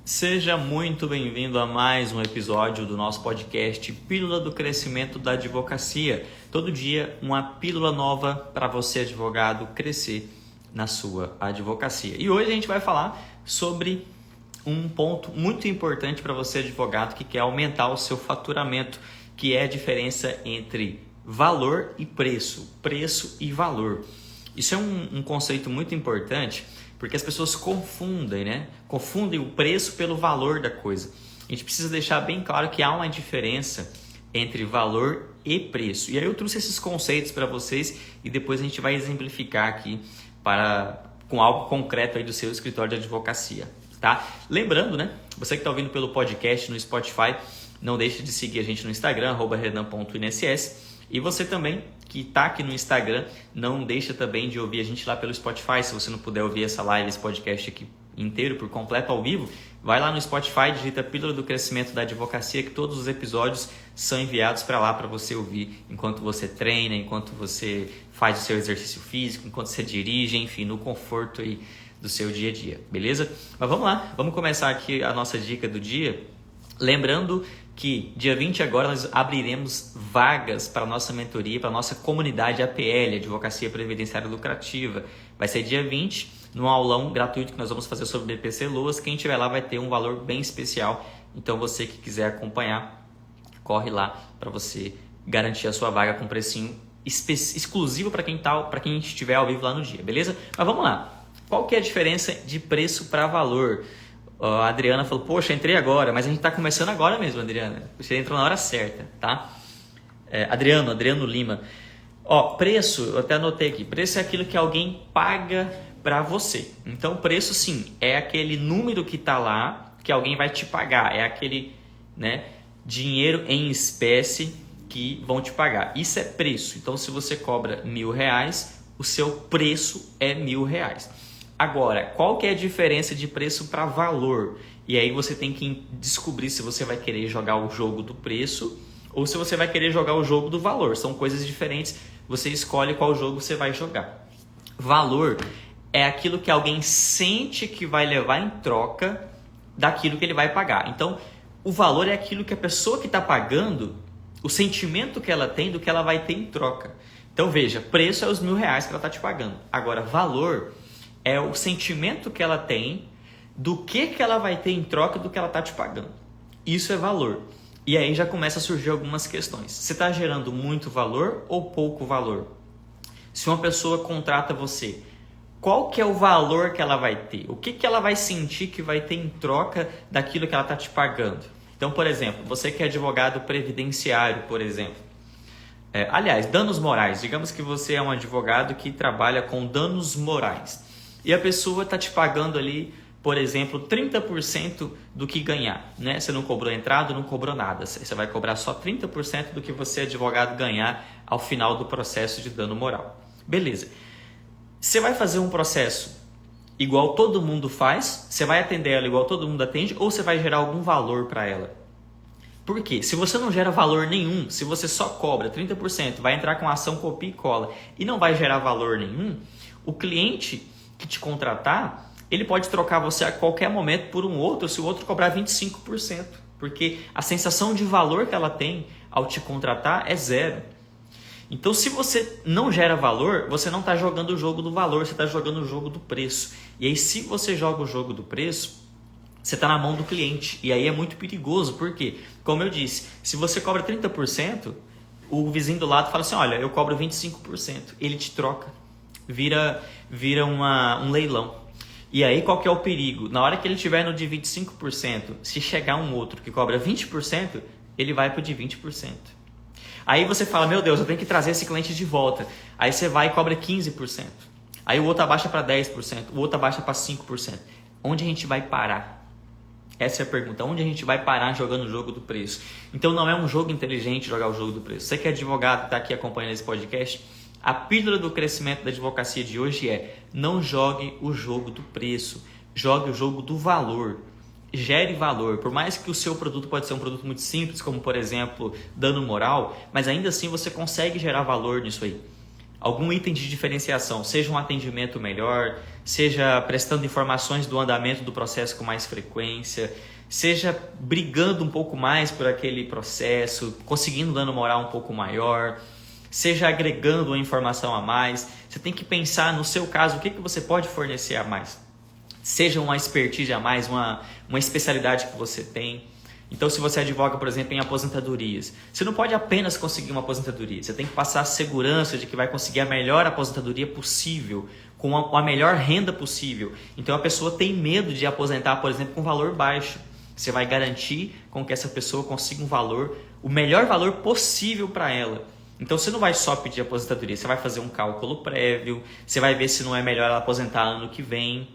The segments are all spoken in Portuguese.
Seja muito bem-vindo a mais um episódio do nosso podcast Pílula do Crescimento da Advocacia. Todo dia uma pílula nova para você, advogado, crescer na sua advocacia. E hoje a gente vai falar sobre um ponto muito importante para você, advogado, que quer aumentar o seu faturamento, que é a diferença entre valor e preço, preço e valor. Isso é um conceito muito importante, porque as pessoas confundem, né? Confundem o preço pelo valor da coisa. A gente precisa deixar bem claro que há uma diferença entre valor e preço. E aí eu trouxe esses conceitos para vocês e depois a gente vai exemplificar aqui com algo concreto aí do seu escritório de advocacia, tá? Lembrando, né? Você que está ouvindo pelo podcast no Spotify, não deixe de seguir a gente no Instagram, @renan.inss. E você também que está aqui no Instagram, não deixa também de ouvir a gente lá pelo Spotify. Se você não puder ouvir essa live, esse podcast aqui inteiro, por completo, ao vivo, vai lá no Spotify, digita Pílula do Crescimento da Advocacia, que todos os episódios são enviados para lá para você ouvir enquanto você treina, enquanto você faz o seu exercício físico, enquanto você dirige, enfim, no conforto aí do seu dia a dia, beleza? Mas vamos lá, vamos começar aqui a nossa dica do dia. Lembrando que dia 20 agora nós abriremos vagas para a nossa mentoria, para a nossa comunidade APL, Advocacia Previdenciária Lucrativa. Vai ser dia 20, num aulão gratuito que nós vamos fazer sobre BPC Loas. Quem estiver lá vai ter um valor bem especial. Então você que quiser acompanhar, corre lá para você garantir a sua vaga com precinho exclusivo para quem estiver ao vivo lá no dia, beleza? Mas vamos lá. Qual que é a diferença de preço para valor? A Adriana falou, poxa, entrei agora, mas a gente está começando agora mesmo, Adriana. Você entrou na hora certa, tá? Adriano Lima. Preço, eu até anotei aqui. Preço é aquilo que alguém paga para você. Então, preço, sim, é aquele número que está lá, que alguém vai te pagar. É aquele, né, dinheiro em espécie que vão te pagar. Isso é preço. Então, se você cobra R$1.000, o seu preço é R$1.000. Agora, qual que é a diferença de preço para valor? E aí você tem que descobrir se você vai querer jogar o jogo do preço ou se você vai querer jogar o jogo do valor. São coisas diferentes, você escolhe qual jogo você vai jogar. Valor é aquilo que alguém sente que vai levar em troca daquilo que ele vai pagar. Então, o valor é aquilo que a pessoa que está pagando, o sentimento que ela tem do que ela vai ter em troca. Então, veja, preço é os R$1.000 que ela está te pagando. Agora, valor é o sentimento que ela tem do que ela vai ter em troca do que ela está te pagando. Isso é valor. E aí já começa a surgir algumas questões. Você está gerando muito valor ou pouco valor? Se uma pessoa contrata você, qual que é o valor que ela vai ter? O que ela vai sentir que vai ter em troca daquilo que ela está te pagando? Então, por exemplo, você que é advogado previdenciário, por exemplo. Aliás, danos morais. Digamos que você é um advogado que trabalha com danos morais. E a pessoa está te pagando ali, por exemplo, 30% do que ganhar, né? Você não cobrou entrada, não cobrou nada. Você vai cobrar só 30% do que você, advogado, ganhar ao final do processo de dano moral. Beleza. Você vai fazer um processo igual todo mundo faz? Você vai atender ela igual todo mundo atende? Ou você vai gerar algum valor para ela? Por quê? Se você não gera valor nenhum, se você só cobra 30%, vai entrar com a ação copia e cola e não vai gerar valor nenhum, o cliente que te contratar, ele pode trocar você a qualquer momento por um outro, se o outro cobrar 25%, porque a sensação de valor que ela tem ao te contratar é zero. Então, se você não gera valor, você não está jogando o jogo do valor, você está jogando o jogo do preço. E aí, se você joga o jogo do preço, você está na mão do cliente. E aí é muito perigoso, porque, como eu disse, se você cobra 30%, o vizinho do lado fala assim, olha, eu cobro 25%, ele te troca. Vira um leilão. E aí qual que é o perigo? Na hora que ele estiver no de 25%, se chegar um outro que cobra 20%, ele vai para o de 20%. Aí você fala, meu Deus, eu tenho que trazer esse cliente de volta. Aí você vai e cobra 15%. Aí o outro abaixa para 10%, o outro abaixa para 5%. Onde a gente vai parar? Essa é a pergunta. Onde a gente vai parar jogando o jogo do preço? Então não é um jogo inteligente jogar o jogo do preço. Você que é advogado, está aqui acompanhando esse podcast, a pílula do crescimento da advocacia de hoje é: não jogue o jogo do preço, jogue o jogo do valor. Gere valor. Por mais que o seu produto pode ser um produto muito simples, como por exemplo, dano moral, mas ainda assim você consegue gerar valor nisso aí. algum item de diferenciação, seja um atendimento melhor, seja prestando informações do andamento do processo com mais frequência, seja brigando um pouco mais por aquele processo, conseguindo dando moral um pouco maior, seja agregando uma informação a mais. Você tem que pensar no seu caso, o que você pode fornecer a mais. Seja uma expertise a mais, uma especialidade que você tem. Então, se você advoga, por exemplo, em aposentadorias, você não pode apenas conseguir uma aposentadoria. Você tem que passar a segurança de que vai conseguir a melhor aposentadoria possível, com a melhor renda possível. Então, a pessoa tem medo de aposentar, por exemplo, com valor baixo. Você vai garantir com que essa pessoa consiga um valor, o melhor valor possível para ela. Então, você não vai só pedir aposentadoria, você vai fazer um cálculo prévio, você vai ver se não é melhor ela aposentar ano que vem.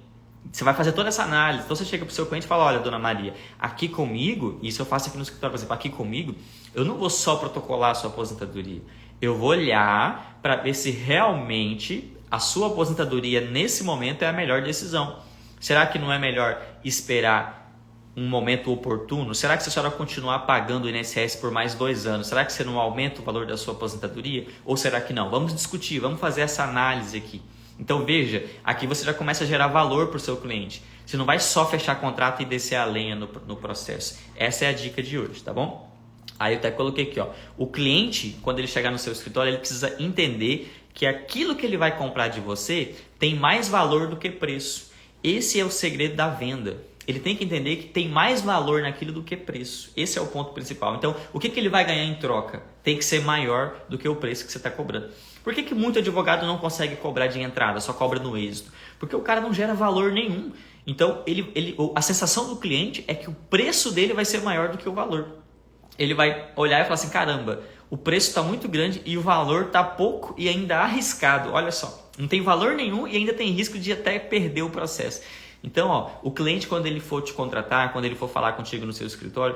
Você vai fazer toda essa análise. Então você chega para o seu cliente e fala, olha, dona Maria, aqui comigo, isso eu faço aqui no escritório, por exemplo, aqui comigo, eu não vou só protocolar a sua aposentadoria. Eu vou olhar para ver se realmente a sua aposentadoria nesse momento é a melhor decisão. Será que não é melhor esperar um momento oportuno? Será que se a senhora continuar pagando o INSS por mais 2 anos, será que você não aumenta o valor da sua aposentadoria? Ou será que não? Vamos discutir, vamos fazer essa análise aqui. Então veja, aqui você já começa a gerar valor para o seu cliente. Você não vai só fechar contrato e descer a lenha no processo. Essa é a dica de hoje, tá bom? Aí eu até coloquei aqui, ó. O cliente, quando ele chegar no seu escritório, ele precisa entender que aquilo que ele vai comprar de você tem mais valor do que preço. Esse é o segredo da venda. Ele tem que entender que tem mais valor naquilo do que preço. Esse é o ponto principal. Então, o que ele vai ganhar em troca? Tem que ser maior do que o preço que você está cobrando. Por que muito advogado não consegue cobrar de entrada, só cobra no êxito? Porque o cara não gera valor nenhum. Então, a sensação do cliente é que o preço dele vai ser maior do que o valor. Ele vai olhar e falar assim, caramba, o preço está muito grande e o valor está pouco e ainda arriscado. Olha só, não tem valor nenhum e ainda tem risco de até perder o processo. Então, ó, o cliente, quando ele for te contratar, quando ele for falar contigo no seu escritório,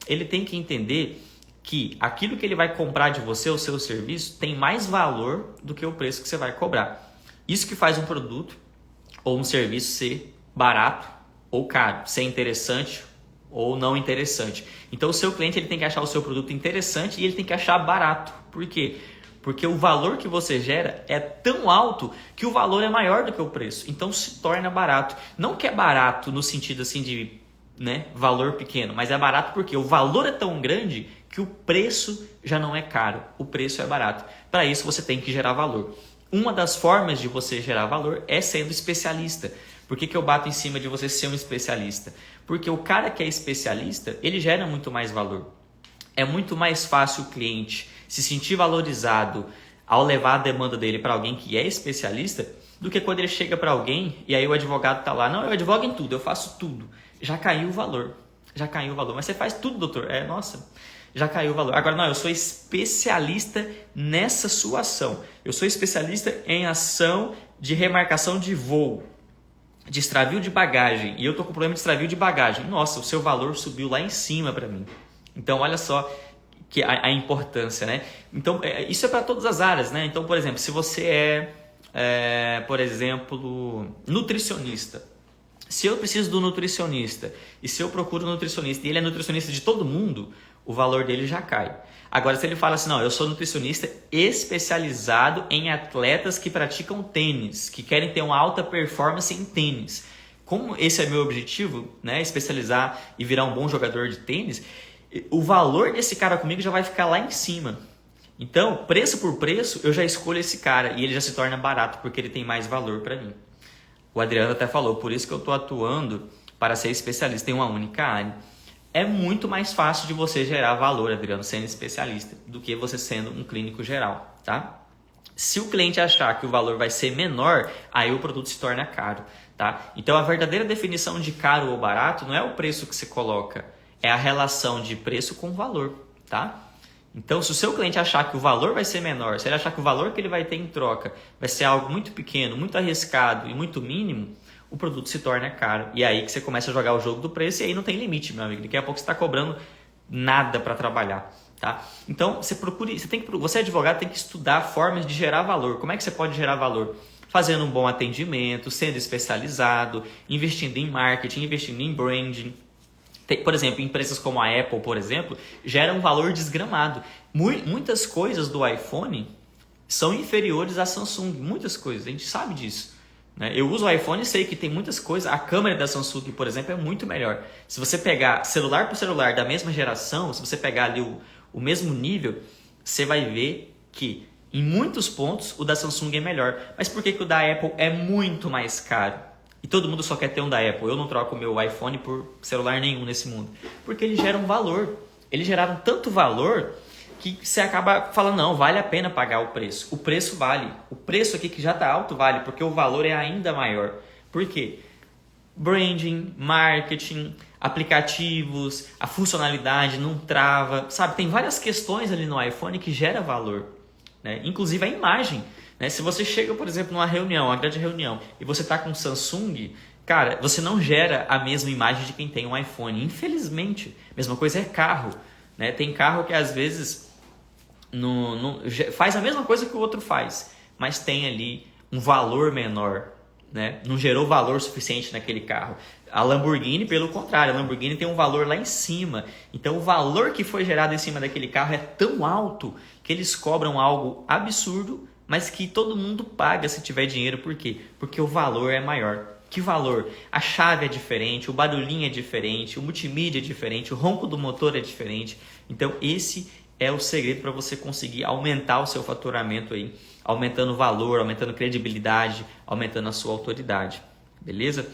ele tem que entender que aquilo que ele vai comprar de você, o seu serviço, tem mais valor do que o preço que você vai cobrar. Isso que faz um produto ou um serviço ser barato ou caro, ser interessante ou não interessante. Então, o seu cliente ele tem que achar o seu produto interessante e ele tem que achar barato. Por quê? Porque o valor que você gera é tão alto que o valor é maior do que o preço. Então, se torna barato. Não que é barato no sentido assim de valor pequeno, mas é barato porque o valor é tão grande que o preço já não é caro, o preço é barato. Para isso você tem que gerar valor. Uma das formas de você gerar valor é sendo especialista. Por que eu bato em cima de você ser um especialista? Porque o cara que é especialista, ele gera muito mais valor. É muito mais fácil o cliente se sentir valorizado ao levar a demanda dele para alguém que é especialista do que quando ele chega para alguém e aí o advogado está lá, não, eu advogo em tudo, eu faço tudo. Já caiu o valor, mas você faz tudo, doutor. Nossa, já caiu o valor. Agora, não, eu sou especialista nessa sua ação. Eu sou especialista em ação de remarcação de voo, de extravio de bagagem. E eu estou com problema de extravio de bagagem. Nossa, o seu valor subiu lá em cima para mim. Então, olha só que a importância, né? Então, isso é para todas as áreas, né? Então, por exemplo, se você por exemplo, nutricionista. Se eu preciso do nutricionista e se eu procuro um nutricionista e ele é nutricionista de todo mundo, o valor dele já cai. Agora, se ele fala assim, não, eu sou nutricionista especializado em atletas que praticam tênis, que querem ter uma alta performance em tênis. Como esse é meu objetivo, né, especializar e virar um bom jogador de tênis, o valor desse cara comigo já vai ficar lá em cima. Então, preço por preço, eu já escolho esse cara e ele já se torna barato porque ele tem mais valor para mim. O Adriano até falou, por isso que eu estou atuando para ser especialista em uma única área. É muito mais fácil de você gerar valor, Adriano, sendo especialista, do que você sendo um clínico geral, tá? Se o cliente achar que o valor vai ser menor, aí o produto se torna caro, tá? Então, a verdadeira definição de caro ou barato não é o preço que você coloca, é a relação de preço com valor, tá? Então, se o seu cliente achar que o valor vai ser menor, se ele achar que o valor que ele vai ter em troca vai ser algo muito pequeno, muito arriscado e muito mínimo, o produto se torna caro. E é aí que você começa a jogar o jogo do preço e aí não tem limite, meu amigo. Daqui a pouco você está cobrando nada para trabalhar, tá? Então, você advogado tem que estudar formas de gerar valor. Como é que você pode gerar valor? Fazendo um bom atendimento, sendo especializado, investindo em marketing, investindo em branding. Por exemplo, empresas como a Apple, por exemplo, geram um valor desgramado. Muitas coisas do iPhone são inferiores à Samsung, muitas coisas, a gente sabe disso. Né? Eu uso o iPhone e sei que tem muitas coisas, a câmera da Samsung, por exemplo, é muito melhor. Se você pegar celular por celular da mesma geração, se você pegar ali o mesmo nível, você vai ver que em muitos pontos o da Samsung é melhor. Mas por que o da Apple é muito mais caro? E todo mundo só quer ter um da Apple. Eu não troco o meu iPhone por celular nenhum nesse mundo. Porque eles geram valor. Eles geraram tanto valor que você acaba falando, não, vale a pena pagar o preço. O preço vale. O preço aqui que já está alto vale, porque o valor é ainda maior. Por quê? Branding, marketing, aplicativos, a funcionalidade não trava, sabe? Tem várias questões ali no iPhone que gera valor, né? Inclusive a imagem, né? Se você chega, por exemplo, numa reunião, uma grande reunião, e você está com Samsung, cara, você não gera a mesma imagem de quem tem um iPhone, infelizmente. Mesma coisa é carro, né? Tem carro que às vezes faz a mesma coisa que o outro faz, mas tem ali um valor menor, né? Não gerou valor suficiente naquele carro. A Lamborghini, pelo contrário, a Lamborghini tem um valor lá em cima. Então o valor que foi gerado em cima daquele carro é tão alto que eles cobram algo absurdo, mas que todo mundo paga se tiver dinheiro. Por quê? Porque o valor é maior. Que valor? A chave é diferente, o barulhinho é diferente, o multimídia é diferente, o ronco do motor é diferente. Então esse é o segredo para você conseguir aumentar o seu faturamento aí, aumentando o valor, aumentando credibilidade, aumentando a sua autoridade, beleza?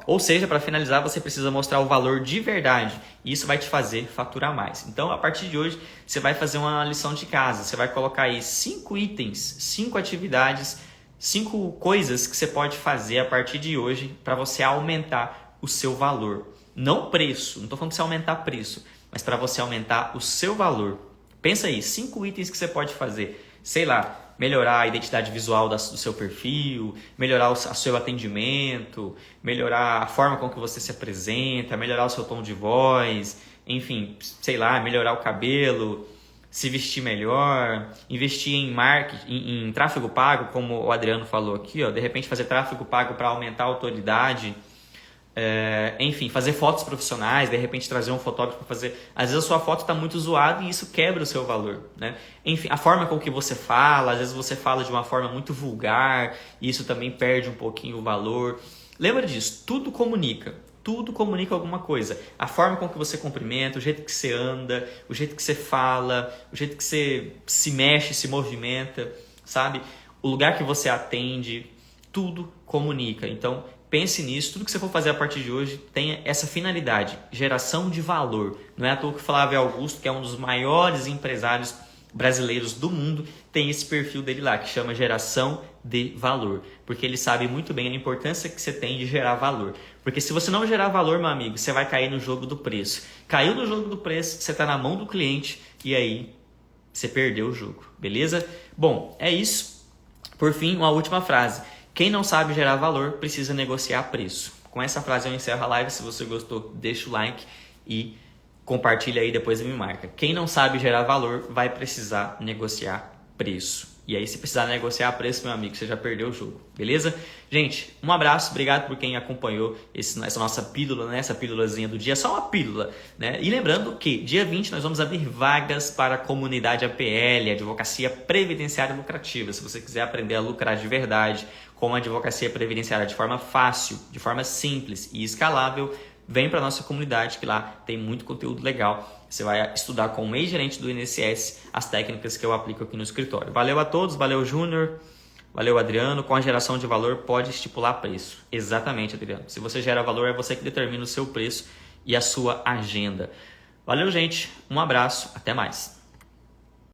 Ou seja, para finalizar, você precisa mostrar o valor de verdade e isso vai te fazer faturar mais. Então, a partir de hoje, você vai fazer uma lição de casa, você vai colocar aí 5 itens, 5 atividades, 5 coisas que você pode fazer a partir de hoje para você aumentar o seu valor. Não preço, não estou falando para você aumentar preço, mas para você aumentar o seu valor. Pensa aí, 5 itens que você pode fazer. Sei lá, melhorar a identidade visual do seu perfil, melhorar o seu atendimento, melhorar a forma com que você se apresenta, melhorar o seu tom de voz, enfim, sei lá, melhorar o cabelo, se vestir melhor, investir em marketing, em tráfego pago, como o Adriano falou aqui, de repente fazer tráfego pago para aumentar a autoridade. Enfim, fazer fotos profissionais, de repente trazer um fotógrafo para fazer. Às vezes a sua foto está muito zoada e isso quebra o seu valor, né? Enfim, a forma com que você fala, às vezes você fala de uma forma muito vulgar e isso também perde um pouquinho o valor. Lembra disso, tudo comunica alguma coisa. A forma com que você cumprimenta, o jeito que você anda, o jeito que você fala, o jeito que você se mexe, se movimenta, sabe? O lugar que você atende, tudo comunica. Então, pense nisso, tudo que você for fazer a partir de hoje tenha essa finalidade, geração de valor. Não é à toa que o Flávio Augusto, que é um dos maiores empresários brasileiros do mundo, tem esse perfil dele lá, que chama geração de valor. Porque ele sabe muito bem a importância que você tem de gerar valor. Porque se você não gerar valor, meu amigo, você vai cair no jogo do preço. Caiu no jogo do preço, você está na mão do cliente e aí você perdeu o jogo, beleza? Bom, é isso. Por fim, uma última frase. Quem não sabe gerar valor precisa negociar preço. Com essa frase eu encerro a live. Se você gostou, deixa o like e compartilha aí, depois me marca. Quem não sabe gerar valor vai precisar negociar preço. E aí, se precisar negociar preço, meu amigo, você já perdeu o jogo, beleza? Gente, um abraço, obrigado por quem acompanhou essa nossa pílula, né? Essa pílulazinha do dia, só uma pílula, né? E lembrando que dia 20 nós vamos abrir vagas para a comunidade APL, Advocacia Previdenciária Lucrativa. Se você quiser aprender a lucrar de verdade com a advocacia previdenciária de forma fácil, de forma simples e escalável, vem para a nossa comunidade que lá tem muito conteúdo legal. Você vai estudar com o ex-gerente do INSS as técnicas que eu aplico aqui no escritório. Valeu a todos, valeu Júnior, valeu Adriano. Com a geração de valor pode estipular preço. Exatamente, Adriano. Se você gera valor, é você que determina o seu preço e a sua agenda. Valeu, gente. Um abraço. Até mais.